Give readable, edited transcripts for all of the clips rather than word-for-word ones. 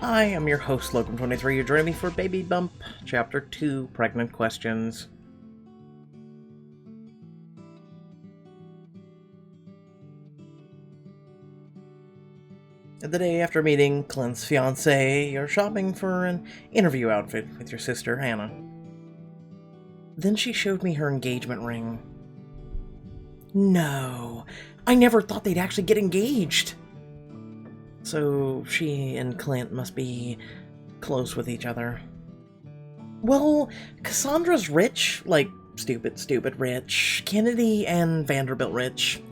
I am your host, Logan23. You're joining me for Baby Bump, Chapter 2, Pregnant Questions. The day after meeting Clint's fiancée, you're shopping for an interview outfit with your sister, Hannah. Then she showed me her engagement ring. No, I never thought they'd actually get engaged. So she and Clint must be close with each other. Well, Cassandra's rich, like stupid rich, Kennedy and Vanderbilt rich,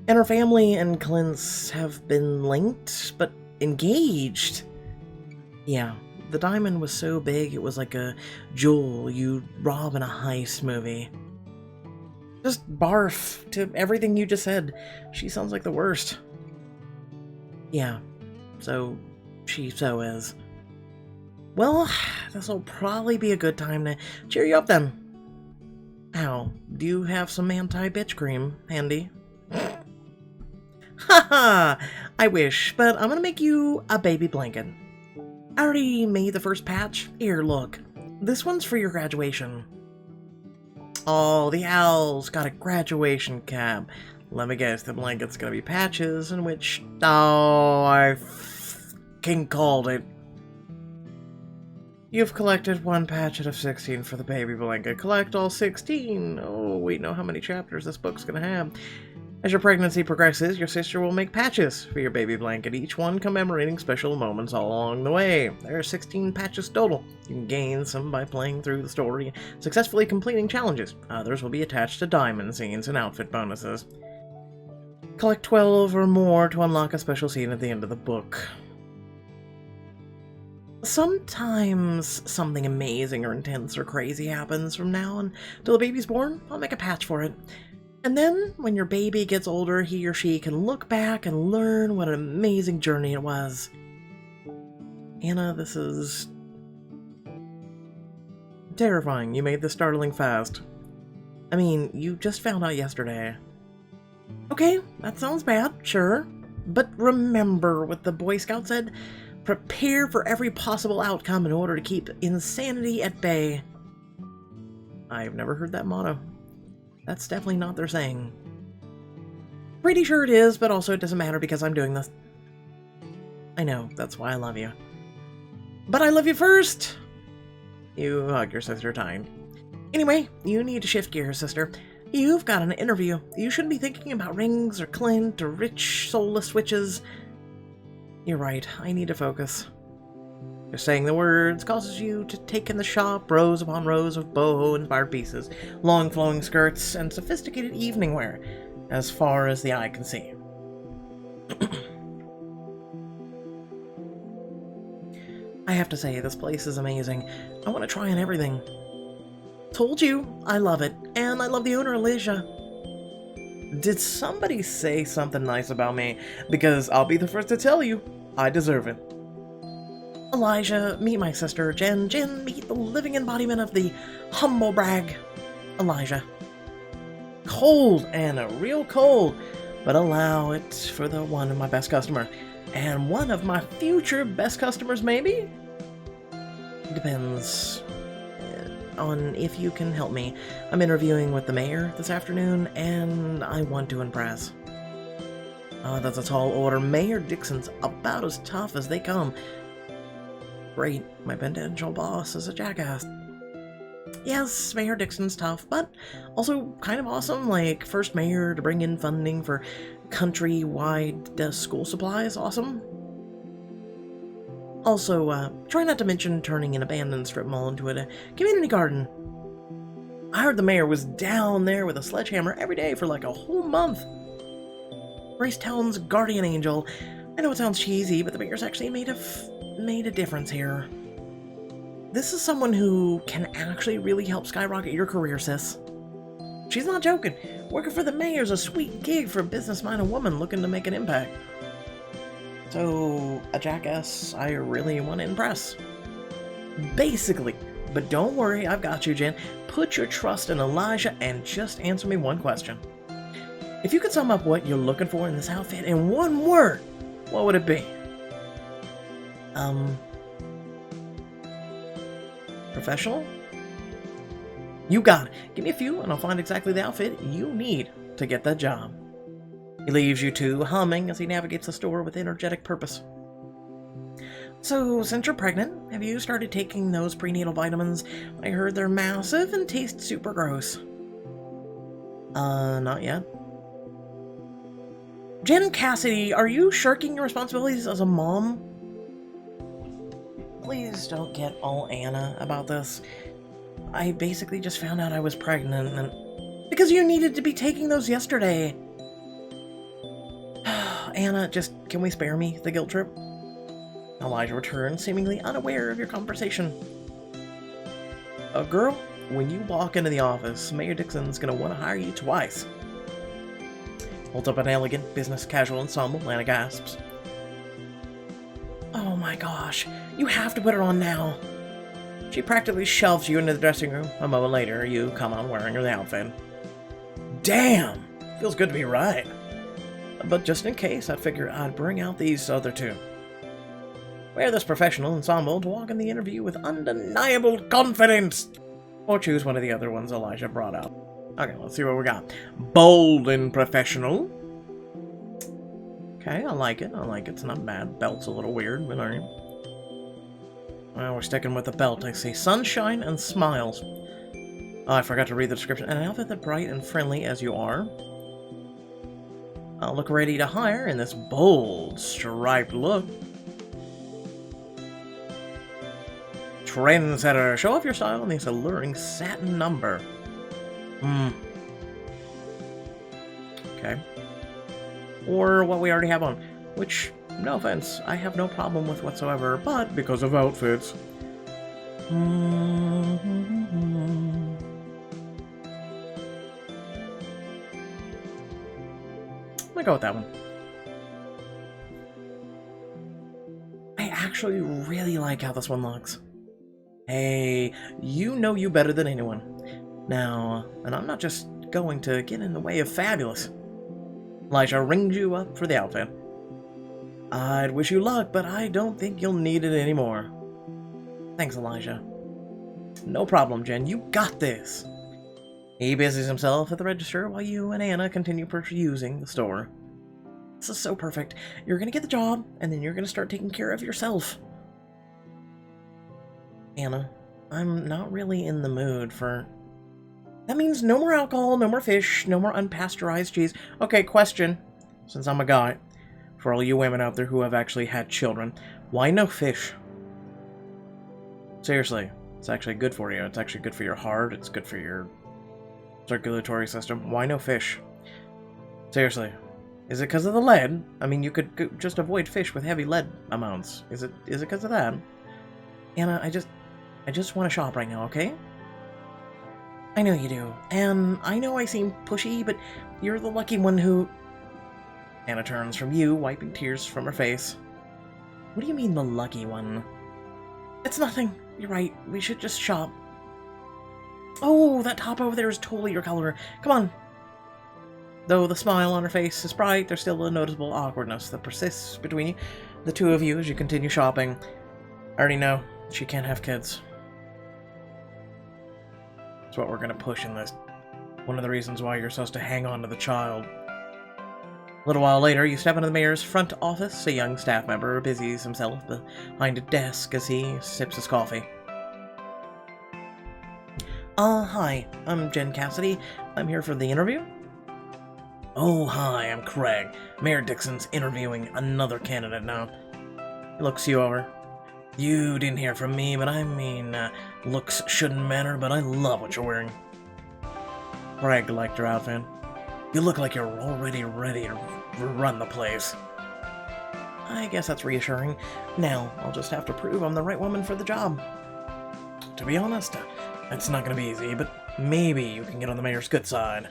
and her family and Clint's have been linked, but engaged. Yeah, the diamond was so big it was like a jewel you'd rob in a heist movie. Just barf to everything you just said. She sounds like the worst. Yeah, she so is. Well, this'll probably be a good time to cheer you up then. How? Do you have some anti-bitch cream handy? Haha! I wish, but I'm gonna make you a baby blanket. I already made the first patch. Here, look. This one's for your graduation. Oh, the owl's got a graduation cap. Let me guess, the blanket's gonna be patches in which... Oh, I f***ing called it. You've collected one patch out of 16 for the baby blanket. Collect all 16. Oh, we know how many chapters this book's gonna have. As your pregnancy progresses, your sister will make patches for your baby blanket, each one commemorating special moments all along the way. There are 16 patches total. You can gain some by playing through the story, successfully completing challenges. Others will be attached to diamond scenes and outfit bonuses. Collect 12 or more to unlock a special scene at the end of the book. Sometimes something amazing or intense or crazy happens from now until the baby's born. I'll make a patch for it. And then, when your baby gets older, he or she can look back and learn what an amazing journey it was. Anna, this is... terrifying. You made this startling fast. I mean, you just found out yesterday. Okay, that sounds bad, sure. But remember what the Boy Scout said? Prepare for every possible outcome in order to keep insanity at bay. I've never heard that motto. That's definitely not their saying. Pretty sure it is, but also it doesn't matter because I'm doing this. I know, that's why I love you. But I love you first! You hug your sister tight. Anyway, you need to shift gears, sister. You've got an interview. You shouldn't be thinking about rings or Clint or rich, soulless witches. You're right, I need to focus. Just saying the words causes you to take in the shop rows upon rows of boho-inspired pieces, long flowing skirts, and sophisticated evening wear, as far as the eye can see. I have to say, this place is amazing. I want to try on everything. Told you, I love it, and I love the owner, Alicia. Did somebody say something nice about me? Because I'll be the first to tell you, I deserve it. Elijah, meet my sister, Jen. Jen, meet the living embodiment of the humble brag, Elijah. Cold, Anna, real cold, but allow it for the one of my best customer. And one of my future best customers, maybe? Depends on if you can help me. I'm interviewing with the mayor this afternoon, and I want to impress. That's a tall order. Mayor Dixon's about as tough as they come. Great, my potential boss is a jackass. Yes, Mayor Dixon's tough, but also kind of awesome, like first mayor to bring in funding for countrywide school supplies, awesome. Also, try not to mention turning an abandoned strip mall into a community garden. I heard the mayor was down there with a sledgehammer every day for like a whole month. Gracetown's guardian angel. I know it sounds cheesy, but the mayor's actually made a difference here. This is someone who can actually really help skyrocket your career, sis. She's not joking. Working for the mayor's a sweet gig for a business-minded woman looking to make an impact. So, a jackass I really want to impress. Basically. But don't worry, I've got you, Jen. Put your trust in Elijah and just answer me one question. If you could sum up what you're looking for in this outfit in one word, what would it be? Professional? You got it. Give me a few and I'll find exactly the outfit you need to get that job. He leaves you two humming as he navigates the store with energetic purpose. So, since you're pregnant, have you started taking those prenatal vitamins? I heard they're massive and taste super gross. Not yet. Jen Cassidy, are you shirking your responsibilities as a mom? Please don't get all Anna about this. I basically just found out I was pregnant and... Because you needed to be taking those yesterday. Anna, just can we spare me the guilt trip? Elijah returns, seemingly unaware of your conversation. Girl, when you walk into the office, Mayor Dixon's gonna want to hire you twice. Holds up an elegant, business casual ensemble, Lana gasps. Oh my gosh, you have to put it on now. She practically shoves you into the dressing room. A moment later, you come on wearing her outfit. Damn! Feels good to be right. But just in case, I figure I'd bring out these other two. Wear this professional ensemble to walk in the interview with undeniable confidence. Or choose one of the other ones Elijah brought up. Okay, let's see what we got. Bold and professional. Okay, I like it. It's not bad. Belt's a little weird, but alright. Well, we're sticking with the belt. I see sunshine and smiles. Oh, I forgot to read the description. An outfit that bright and friendly as you are. I'll look ready to hire in this bold, striped look. Trendsetter, show off your style in this alluring satin number. Okay. Or what we already have on, which, no offense, I have no problem with whatsoever, but because of outfits. I'm gonna go with that one. I actually really like how this one looks. Hey, you know you better than anyone. Now, and I'm not just going to get in the way of fabulous. Elijah rings you up for the outfit. I'd wish you luck, but I don't think you'll need it anymore. Thanks, Elijah. No problem, Jen. You got this. He busies himself at the register while you and Anna continue perusing the store. This is so perfect. You're gonna get the job, and then you're gonna start taking care of yourself. Anna, I'm not really in the mood for... That means no more alcohol, no more fish, no more unpasteurized cheese. Okay, question, since I'm a guy, for all you women out there who have actually had children, why no fish? Seriously, it's actually good for you. It's actually good for your heart. It's good for your circulatory system. Why no fish? Seriously. Is it because of the lead? I mean, you could just avoid fish with heavy lead amounts. Is it because of that? Anna, I just want to shop right now, okay? I know you do. And I know I seem pushy, but you're the lucky one who... Anna turns from you, wiping tears from her face. What do you mean the lucky one? It's nothing. You're right. We should just shop. Oh, that top over there is totally your color. Come on. Though the smile on her face is bright, there's still a noticeable awkwardness that persists between the two of you as you continue shopping. I already know. She can't have kids. That's what we're going to push in this. One of the reasons why you're supposed to hang on to the child. A little while later, you step into the mayor's front office. A young staff member busies himself behind a desk as he sips his coffee. Hi, I'm Jen Cassidy. I'm here for the interview. Oh, hi, I'm Craig. Mayor Dixon's interviewing another candidate now. He looks you over. You didn't hear from me, but I mean, looks shouldn't matter, but I love what you're wearing. Craig liked your outfit. You look like you're already ready to run the place. I guess that's reassuring. Now, I'll just have to prove I'm the right woman for the job. To be honest, that's not going to be easy, but maybe you can get on the mayor's good side.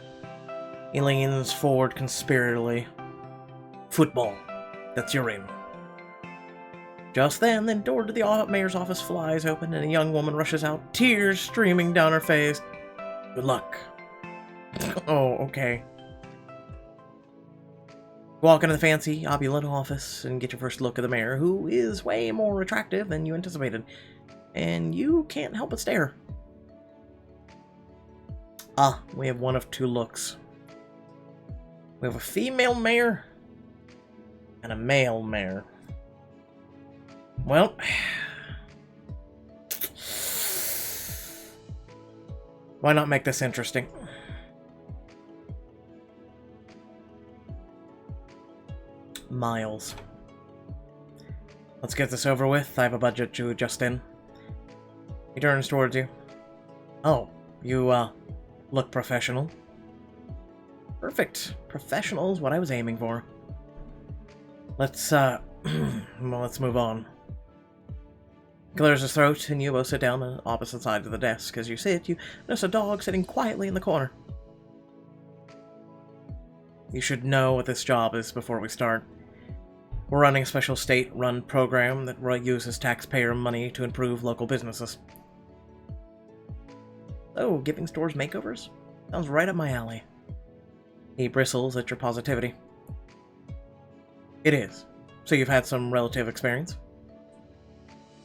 He leans forward conspiratorially. Football. That's your aim. Just then, the door to the mayor's office flies open and a young woman rushes out, tears streaming down her face. Good luck. Oh, okay. Walk into the fancy, opulent office and get your first look at the mayor, who is way more attractive than you anticipated. and you can't help but stare. Ah, we have one of two looks. We have a female mayor and a male mayor. Well, why not make this interesting? Miles. Let's get this over with. I have a budget to adjust in. He turns towards you. Oh, you, look professional. Perfect. Professional is what I was aiming for. Let's, well, let's move on. Clears his throat, and you both sit down on opposite sides of the desk. As you sit, you notice a dog sitting quietly in the corner. You should know what this job is before we start. We're running a special state-run program that uses taxpayer money to improve local businesses. Oh, giving stores makeovers? Sounds right up my alley. He bristles at your positivity. It is. So you've had some relative experience?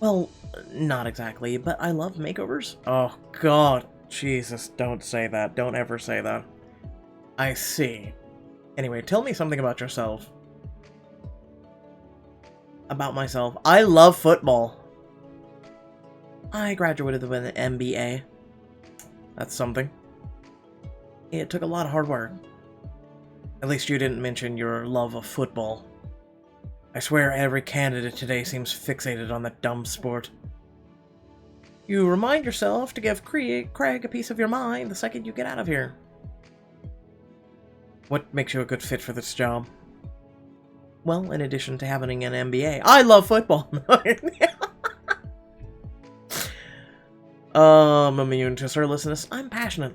Well, not exactly, but I love makeovers. Oh, God. Jesus, don't say that. Don't ever say that. I see. Anyway, tell me something about yourself. About myself. I love football. I graduated with an MBA. That's something. It took a lot of hard work. At least you didn't mention your love of football. I swear every candidate today seems fixated on that dumb sport. You remind yourself to give Craig a piece of your mind the second you get out of here. What makes you a good fit for this job? Well, in addition to having an MBA, I love football. I'm immune to surlessness. I'm passionate.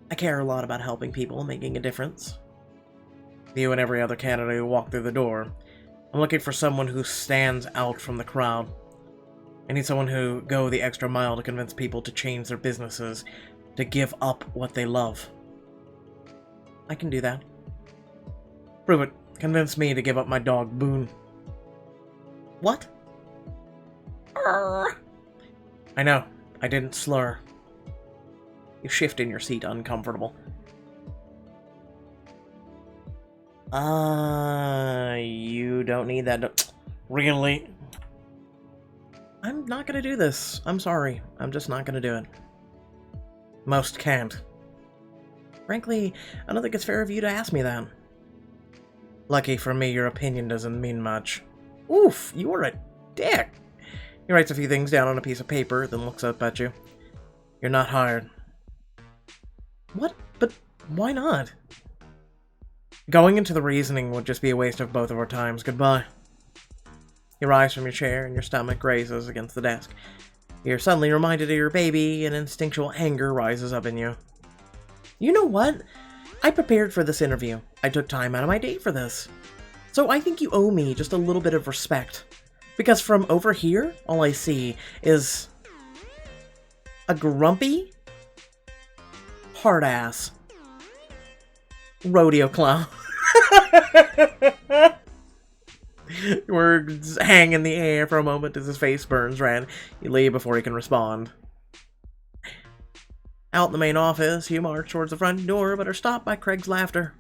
I care a lot about helping people and making a difference. You and every other candidate who walk through the door. I'm looking for someone who stands out from the crowd. I need someone who go the extra mile to convince people to change their businesses, to give up what they love. I can do that. Prove it. Convince me to give up my dog, Boone. What? I know. I didn't slur. You shift in your seat, uncomfortable. You don't need that. Really? I'm not gonna do this. I'm sorry. I'm just not gonna do it. Most can't. Frankly, I don't think it's fair of you to ask me that. Lucky for me, your opinion doesn't mean much. Oof, you are a dick. He writes a few things down on a piece of paper, then looks up at you. You're not hired. What? But why not? Going into the reasoning would just be a waste of both of our times. Goodbye. You rise from your chair and your stomach grazes against the desk. You're suddenly reminded of your baby, and instinctual anger rises up in you. You know what? I prepared for this interview. I took time out of my day for this. So I think you owe me just a little bit of respect. Because from over here, all I see is a grumpy, hard-ass rodeo clown. Words hang in the air for a moment as his face burns red. You leave before he can respond. Out in the main office, you march towards the front door, but are stopped by Craig's laughter.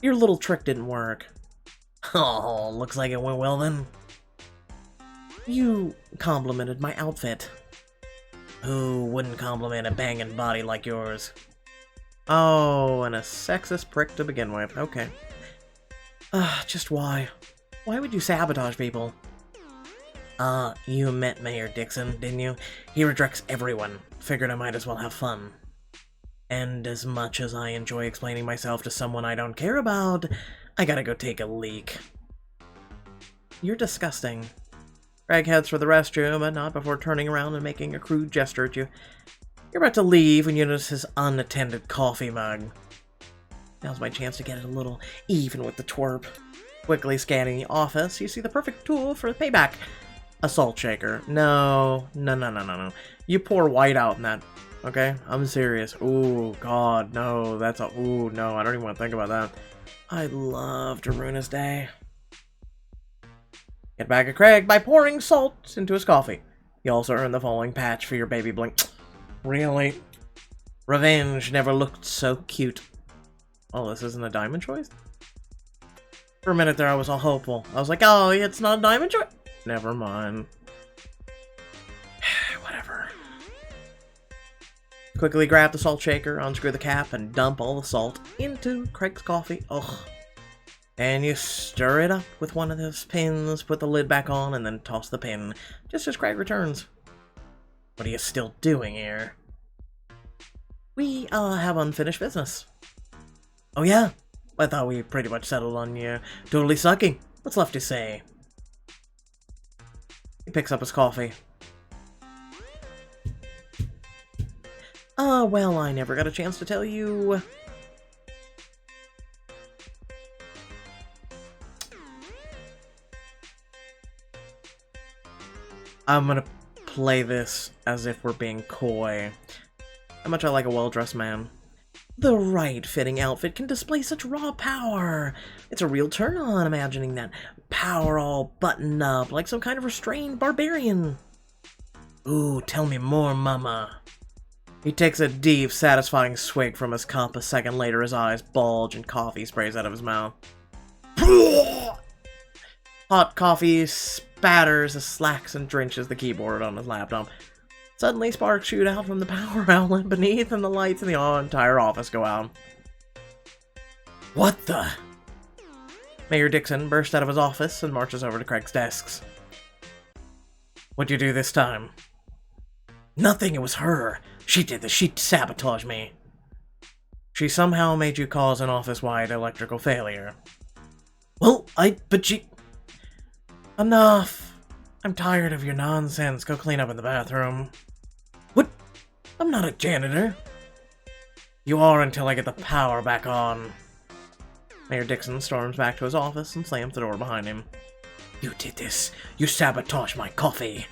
Your little trick didn't work. Oh, looks like it went well then. You complimented my outfit. Who wouldn't compliment a banging body like yours? Oh, and a sexist prick to begin with. Okay. Just why? Why would you sabotage people? You met Mayor Dixon, didn't you? He rejects everyone. Figured I might as well have fun. And as much as I enjoy explaining myself to someone I don't care about, I gotta go take a leak. You're disgusting. Craig heads for the restroom, but not before turning around and making a crude gesture at you. You're about to leave when you notice his unattended coffee mug. Now's my chance to get it a little even with the twerp. Quickly scanning the office, you see the perfect tool for payback. A salt shaker. No. You pour white out in that, okay? I'm serious. Ooh, God, no. That's a... Ooh, no, I don't even want to think about that. I'd love to ruin his day. Get back at Craig by pouring salt into his coffee. You also earn the following patch for your baby blink. Really? Revenge never looked so cute. Oh, this isn't a diamond choice? For a minute there, I was all hopeful. I was like, oh, it's not a diamond choice? Never mind. Whatever. Quickly grab the salt shaker, unscrew the cap, and dump all the salt into Craig's coffee. Ugh. And you stir it up with one of those pins, put the lid back on, and then toss the pin, just as Craig returns. What are you still doing here? We, have unfinished business. Oh yeah? I thought we pretty much settled on you totally sucking. What's left to say? He picks up his coffee. Well, I never got a chance to tell you. I'm gonna play this as if we're being coy. How much I like a well-dressed man. The right fitting outfit can display such raw power. It's a real turn-on imagining that power all buttoned up like some kind of restrained barbarian. Ooh, tell me more, mama. He takes a deep, satisfying swig from his cup. A second later, his eyes bulge and coffee sprays out of his mouth. Hot coffee spatters as slacks and drenches the keyboard on his laptop. Suddenly, sparks shoot out from the power outlet beneath, and the lights in the entire office go out. What the? Mayor Dixon bursts out of his office and marches over to Craig's desks. What'd you do this time? Nothing, it was her. She did this. She sabotaged me. She somehow made you cause an office-wide electrical failure. Well, but she... Enough. I'm tired of your nonsense. Go clean up in the bathroom. What? I'm not a janitor. You are until I get the power back on. Mayor Dixon storms back to his office and slams the door behind him. You did this. You sabotaged my coffee.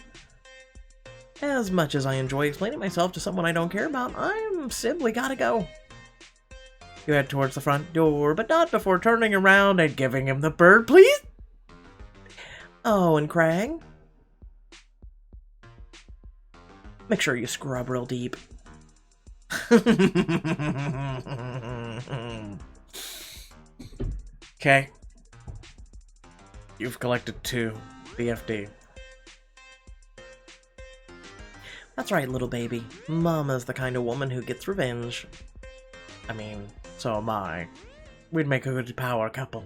As much as I enjoy explaining myself to someone I don't care about, I'm simply gotta go. You head towards the front door, but not before turning around and giving him the bird, please? Oh, and Craig? Make sure you scrub real deep. Okay. You've collected 2 BFD. That's right, little baby. Mama's the kind of woman who gets revenge. I mean, so am I. We'd make a good power couple.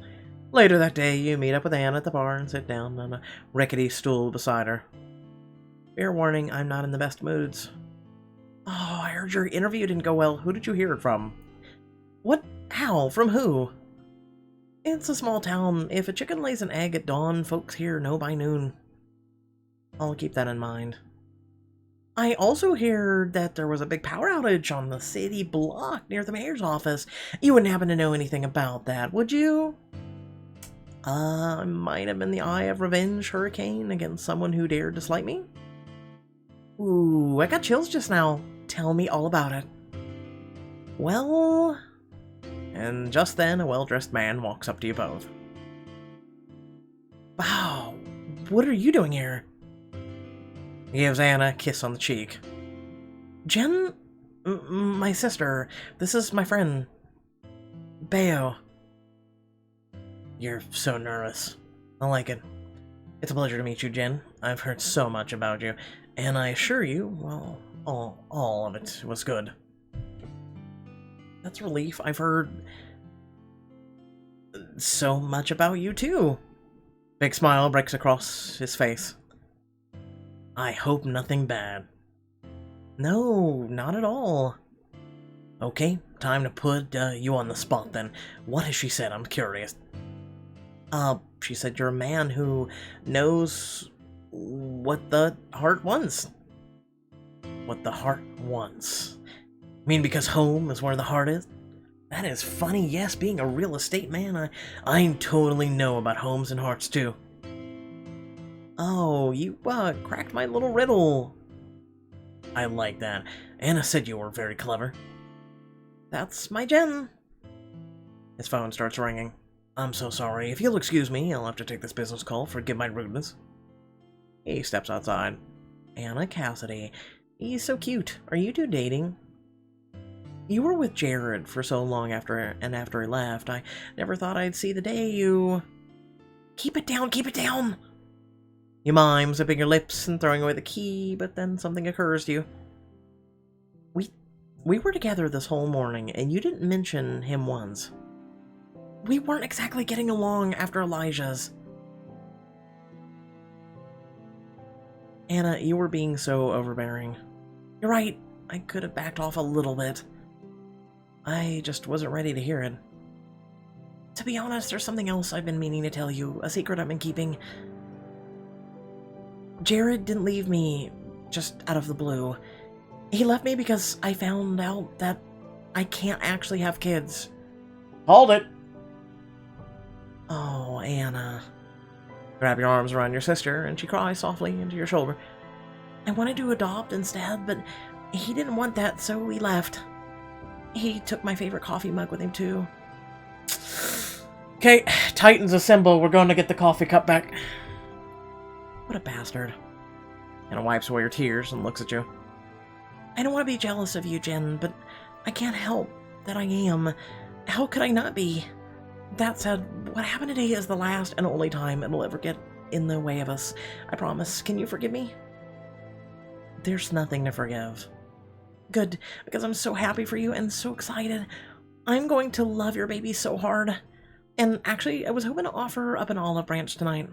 Later that day, you meet up with Anne at the bar and sit down on a rickety stool beside her. Fair warning, I'm not in the best moods. Oh, I heard your interview didn't go well. Who did you hear it from? What? How? From who? It's a small town. If a chicken lays an egg at dawn, folks here know by noon. I'll keep that in mind. I also hear that there was a big power outage on the city block near the mayor's office. You wouldn't happen to know anything about that, would you? Might have been the eye of revenge hurricane against someone who dared to slight me? Ooh, I got chills just now. Tell me all about it. Well... And just then, a well-dressed man walks up to you both. Wow, what are you doing here? He gives Anna a kiss on the cheek. Jen? My sister. This is my friend. Bayo. You're so nervous. I like it. It's a pleasure to meet you, Jen. I've heard so much about you, and I assure you, well, all of it was good. That's a relief. I've heard so much about you, too. Big smile breaks across his face. I hope nothing bad. No, not at all. Okay, time to put you on the spot then. What has she said? I'm curious. She said you're a man who knows what the heart wants. What the heart wants. I mean, because home is where the heart is? That is funny. Yes, being a real estate man, I totally know about homes and hearts too. Oh, you, cracked my little riddle. I like that. Anna said you were very clever. That's my Jen. His phone starts ringing. I'm so sorry. If you'll excuse me, I'll have to take this business call. Forgive my rudeness. He steps outside. Anna Cassidy. He's so cute. Are you two dating? You were with Jared for so long after he left. I never thought I'd see the day you... Keep it down, keep it down! You mime, zipping your lips and throwing away the key, but then something occurs to you. We were together this whole morning, and you didn't mention him once. We weren't exactly getting along after Elijah's. Anna, you were being so overbearing. You're right, I could have backed off a little bit. I just wasn't ready to hear it. To be honest, there's something else I've been meaning to tell you, a secret I've been keeping. Jared didn't leave me just out of the blue. He left me because I found out that I can't actually have kids. Hold it! Oh, Anna. Grab your arms around your sister, and she cries softly into your shoulder. I wanted to adopt instead, but he didn't want that, so he left. He took my favorite coffee mug with him, too. Okay, Titans assemble. We're going to get the coffee cup back. What a bastard. Anna wipes away her tears and looks at you. I don't want to be jealous of you, Jen, but I can't help that I am. How could I not be? That said, what happened today is the last and only time it'll ever get in the way of us. I promise. Can you forgive me? There's nothing to forgive. Good, because I'm so happy for you and so excited. I'm going to love your baby so hard. And actually, I was hoping to offer up an olive branch tonight.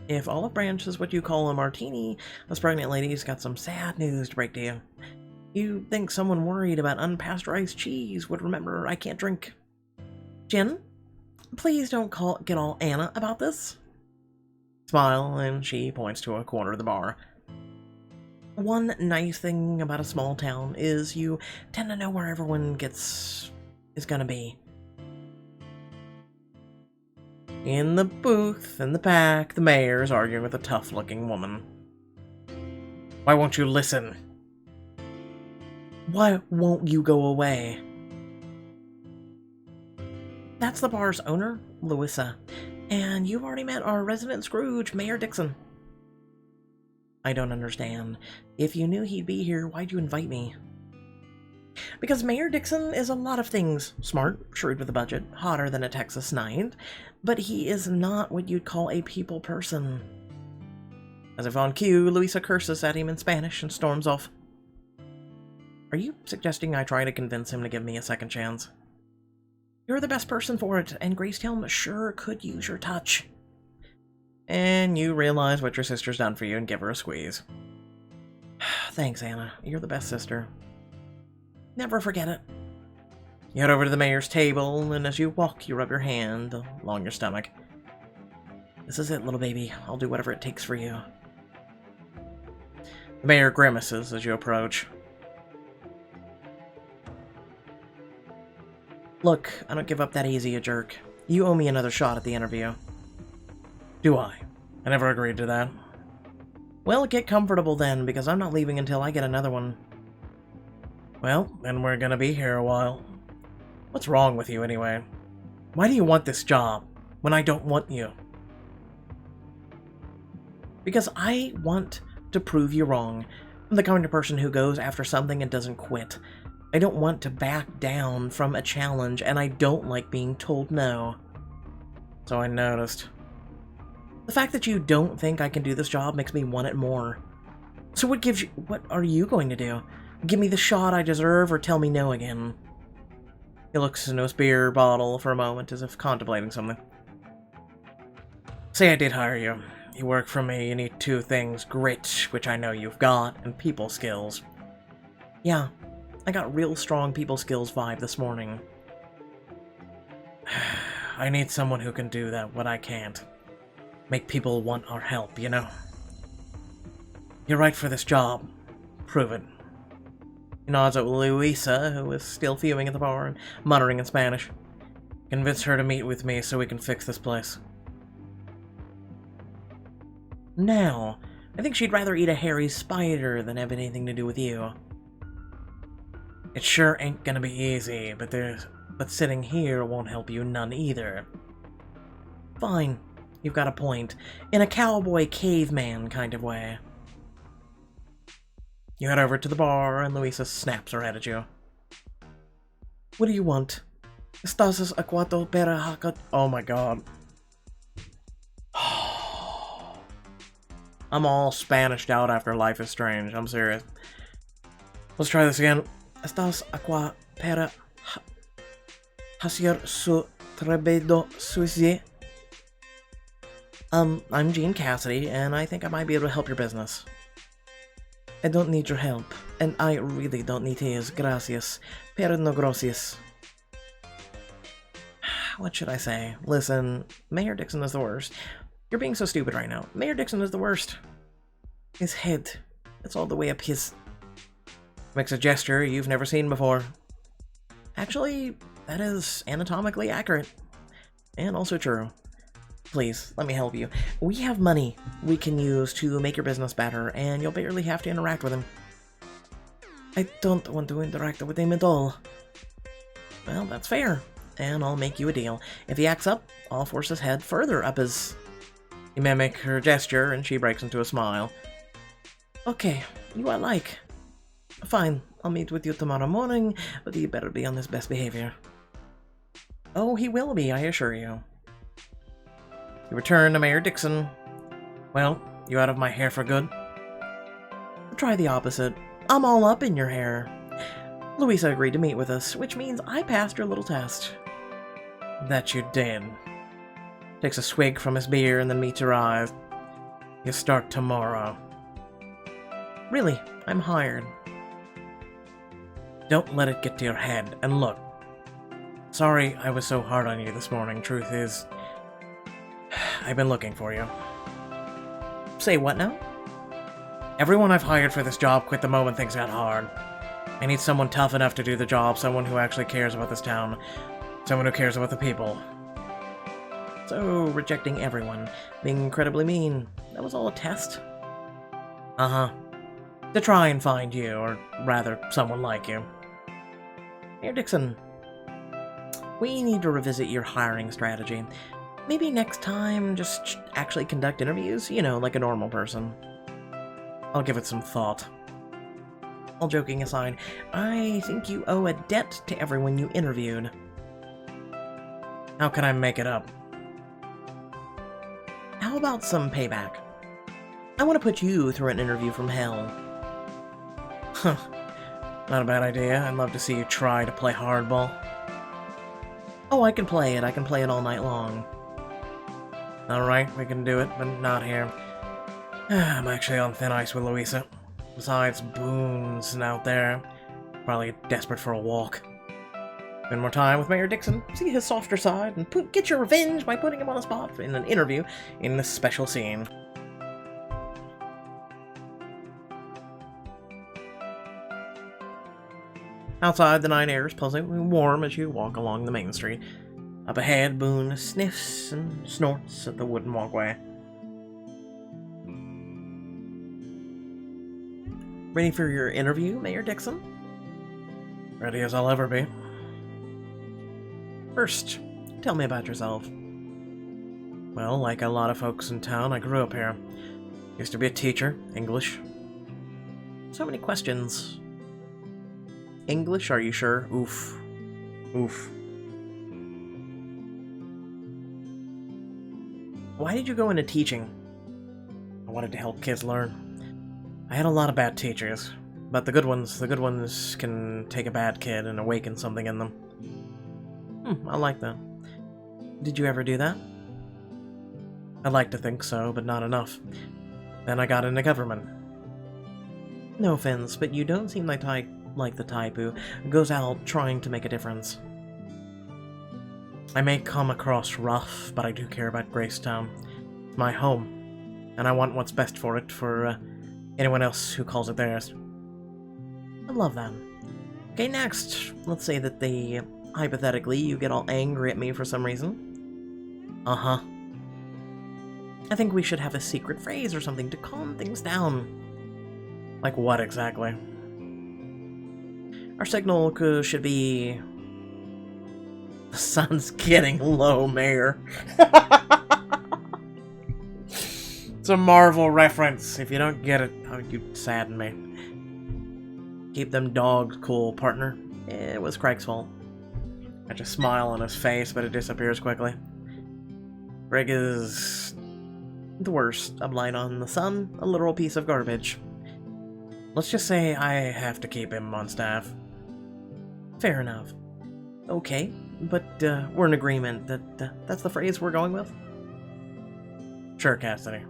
If olive branch is what you call a martini, this pregnant lady's got some sad news to break to you. You'd think someone worried about unpasteurized cheese would remember I can't drink. Jen, please don't get all Anna about this. Smile, and she points to a corner of the bar. One nice thing about a small town is you tend to know where everyone is gonna be. In the booth, in the back, the mayor's arguing with a tough-looking woman. Why won't you listen? Why won't you go away? That's the bar's owner, Louisa, and you've already met our resident Scrooge, Mayor Dixon. I don't understand. If you knew he'd be here, why'd you invite me? Because Mayor Dixon is a lot of things. Smart, shrewd with a budget, hotter than a Texas night, but he is not what you'd call a people person. As if on cue, Louisa curses at him in Spanish and storms off. Are you suggesting I try to convince him to give me a second chance? You're the best person for it, and Gracetown sure could use your touch. And you realize what your sister's done for you and give her a squeeze. Thanks, Anna. You're the best sister. Never forget it. You head over to the mayor's table, and as you walk, you rub your hand along your stomach. This is it, little baby. I'll do whatever it takes for you. The mayor grimaces as you approach. Look, I don't give up that easy, you jerk. You owe me another shot at the interview. Do I? I never agreed to that. Well, get comfortable then, because I'm not leaving until I get another one. Well, then we're gonna be here a while. What's wrong with you, anyway? Why do you want this job, when I don't want you? Because I want to prove you wrong. I'm the kind of person who goes after something and doesn't quit. I don't want to back down from a challenge, and I don't like being told no. So I noticed. The fact that you don't think I can do this job makes me want it more. So what are you going to do? Give me the shot I deserve, or tell me no again? He looks into his beer bottle for a moment, as if contemplating something. Say I did hire you. You work for me, you need two things: grit, which I know you've got, and people skills. Yeah, I got real strong people skills vibe this morning. I need someone who can do that, what I can't. Make people want our help, you know? You're right for this job. Prove it. He nods at Louisa, who is still fuming at the bar and muttering in Spanish. Convince her to meet with me so we can fix this place. Now, I think she'd rather eat a hairy spider than have anything to do with you. It sure ain't gonna be easy, but But sitting here won't help you none either. Fine, you've got a point. In a cowboy caveman kind of way. You head over to the bar and Louisa snaps her head at you. What do you want? Estás acuato para hakat? Oh my god. I'm all Spanished out after Life is Strange. I'm serious. Let's try this again. Estás aqua para hacer su trabajo sucio? I'm Gene Cassidy, and I think I might be able to help your business. I don't need your help, and I really don't need his. Gracias. Pero no gracias. What should I say? Listen, Mayor Dixon is the worst. You're being so stupid right now. Mayor Dixon is the worst. His head. It's all the way up his... Makes a gesture you've never seen before. Actually, that is anatomically accurate. And also true. Please, let me help you. We have money we can use to make your business better, and you'll barely have to interact with him. I don't want to interact with him at all. Well, that's fair. And I'll make you a deal. If he acts up, I'll force his head further up his... You mimic her gesture, and she breaks into a smile. Okay, you I like. Fine, I'll meet with you tomorrow morning, but you better be on his best behavior. Oh, he will be, I assure you. You return to Mayor Dixon. Well, you out of my hair for good? Try the opposite. I'm all up in your hair. Louisa agreed to meet with us, which means I passed your little test. That you did. Takes a swig from his beer and then meets your eyes. You start tomorrow. Really, I'm hired. Don't let it get to your head, and look. Sorry I was so hard on you this morning. Truth is, I've been looking for you. Say what now? Everyone I've hired for this job quit the moment things got hard. I need someone tough enough to do the job, someone who actually cares about this town, someone who cares about the people. So, rejecting everyone, being incredibly mean, that was all a test? Uh-huh. To try and find you, or rather, someone like you. Mayor Dixon, we need to revisit your hiring strategy. Maybe next time, just actually conduct interviews, you know, like a normal person. I'll give it some thought. All joking aside, I think you owe a debt to everyone you interviewed. How can I make it up? How about some payback? I want to put you through an interview from hell. Huh. Not a bad idea. I'd love to see you try to play hardball. Oh, I can play it. I can play it all night long. Alright, we can do it, but not here. I'm actually on thin ice with Louisa. Besides, Boone's out there. Probably desperate for a walk. Spend more time with Mayor Dixon, see his softer side, and get your revenge by putting him on the spot in an interview in this special scene. Outside, the night air is pleasantly warm as you walk along the main street. Up ahead, Boone sniffs and snorts at the wooden walkway. Ready for your interview, Mayor Dixon? Ready as I'll ever be. First, tell me about yourself. Well, like a lot of folks in town, I grew up here. Used to be a teacher, English. So many questions. English, are you sure? Oof. Oof. Why did you go into teaching? I wanted to help kids learn. I had a lot of bad teachers, but the good ones can take a bad kid and awaken something in them. I like that. Did you ever do that? I'd like to think so, but not enough. Then I got into government. No offense, but you don't seem like the type who goes out trying to make a difference. I may come across rough, but I do care about Gracetown. It's my home, and I want what's best for it for anyone else who calls it theirs. I love that. Okay, next, let's say that hypothetically, you get all angry at me for some reason. Uh-huh. I think we should have a secret phrase or something to calm things down. Like what exactly? Our signal should be... The sun's getting low, Mayor. It's a Marvel reference. If you don't get it, oh, you sadden me. Keep them dogs cool, partner. It was Craig's fault. I just smile on his face, but it disappears quickly. Greg is the worst. A blight on the sun, a literal piece of garbage. Let's just say I have to keep him on staff. Fair enough. Okay, but we're in agreement that that's the phrase we're going with? Sure, Cassidy.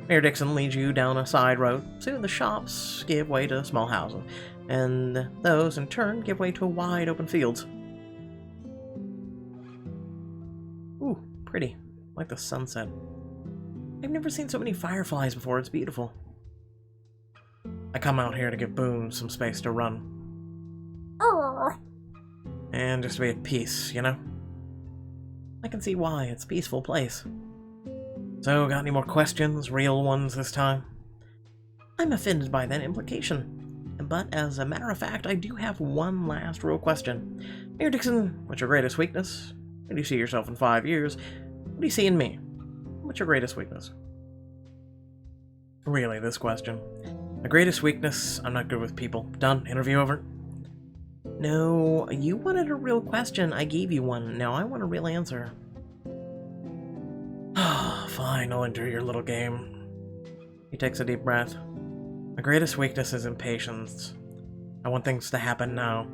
Mayor Dixon leads you down a side road. Soon the shops give way to small houses, and those, in turn, give way to wide open fields. Ooh, pretty. Like the sunset. I've never seen so many fireflies before. It's beautiful. I come out here to give Boone some space to run. Oh. And just to be at peace, you know? I can see why. It's a peaceful place. So, got any more questions? Real ones this time? I'm offended by that implication. But as a matter of fact, I do have one last real question. Mayor Dixon, what's your greatest weakness? Where do you see yourself in 5 years? What do you see in me? What's your greatest weakness? Really, this question. My greatest weakness, I'm not good with people. Done. Interview over. No, you wanted a real question. I gave you one. Now I want a real answer. Fine, I'll enter your little game. He takes a deep breath. My greatest weakness is impatience. I want things to happen now.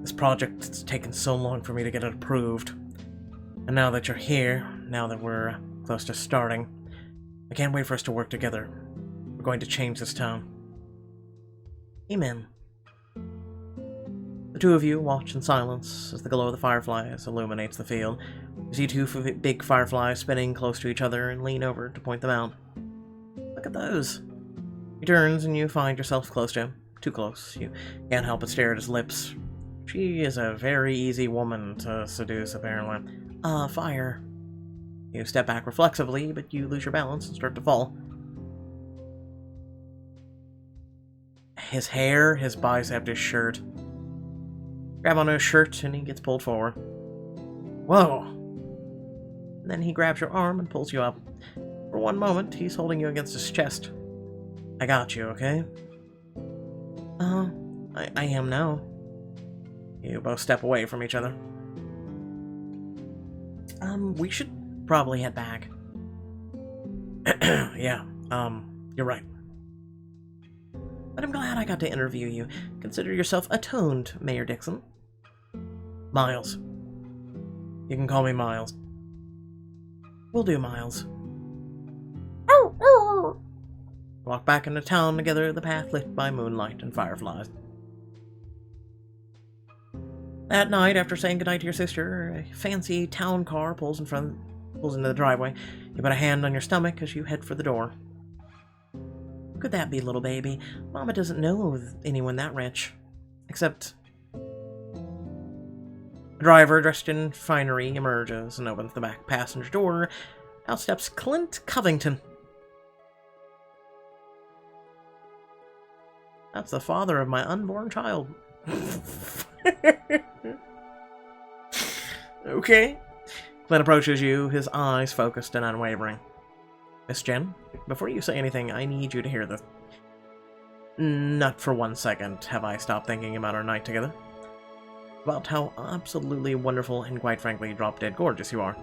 This project has taken so long for me to get it approved. And now that you're here, now that we're close to starting, I can't wait for us to work together. We're going to change this town. Amen. The two of you watch in silence as the glow of the fireflies illuminates the field. You see two big fireflies spinning close to each other and lean over to point them out. Look at those. He turns and you find yourself close to him. Too close. You can't help but stare at his lips. She is a very easy woman to seduce, apparently. Fire. You step back reflexively, but you lose your balance and start to fall. His hair, his bicep, his shirt. Grab onto his shirt and he gets pulled forward. Whoa! And then he grabs your arm and pulls you up. For one moment, he's holding you against his chest. I got you, okay? I am now. You both step away from each other. We should probably head back. Yeah, you're right. But I'm glad I got to interview you. Consider yourself atoned, Mayor Dixon. Miles. You can call me Miles. We'll do, Miles. Walk back into town together, the path lit by moonlight and fireflies. That night, after saying goodnight to your sister, a fancy town car pulls into the driveway. You put a hand on your stomach as you head for the door. Who could that be, little baby? Mama doesn't know of anyone that rich. Except... A driver dressed in finery emerges and opens the back passenger door. Out steps Clint Covington. That's the father of my unborn child. Okay. Clint approaches you, his eyes focused and unwavering. Miss Jen, before you say anything, I need you to hear this. Not for 1 second have I stopped thinking about our night together. About how absolutely wonderful and, quite frankly, drop-dead gorgeous you are.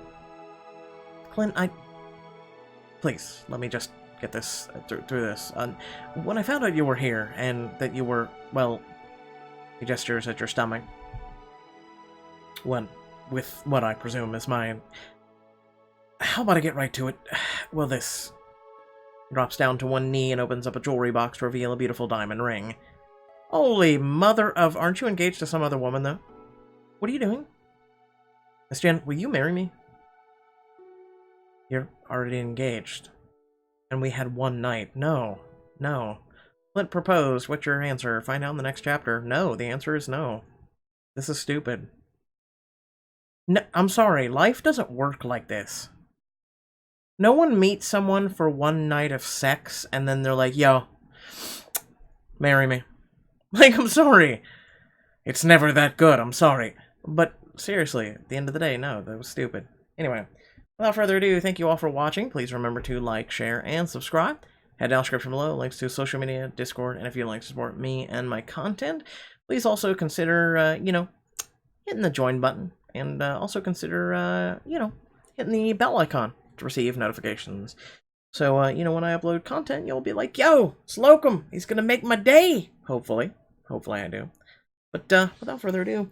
Clint, Please, let me just get this through this. When I found out you were here, and that you were, well... He gestures at your stomach. With what I presume is mine. How about I get right to it? Well, this... He drops down to one knee and opens up a jewelry box to reveal a beautiful diamond ring. Holy mother of... Aren't you engaged to some other woman, though? What are you doing? Miss Jen, will you marry me? You're already engaged. And we had one night. No. No. Clint proposed. What's your answer? Find out in the next chapter. No, the answer is no. This is stupid. No, I'm sorry. Life doesn't work like this. No one meets someone for one night of sex and then they're like, yo, marry me. Like, I'm sorry. It's never that good. I'm sorry. But seriously, at the end of the day, no, that was stupid. Anyway, without further ado, thank you all for watching. Please remember to like, share, and subscribe. Head down the description below, links to social media, Discord, and if you'd like to support me and my content, please also consider, hitting the join button, and also consider, hitting the bell icon to receive notifications. So, when I upload content, you'll be like, yo, Slocum, he's gonna make my day! Hopefully. Hopefully I do. But, without further ado,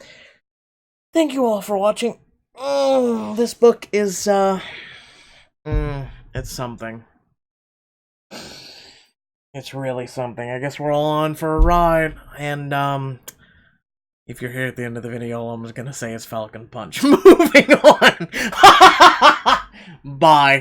thank you all for watching. Oh, this book is, it's something. It's really something. I guess we're all on for a ride, and, if you're here at the end of the video, all I'm just gonna say is Falcon Punch. Moving on! Bye.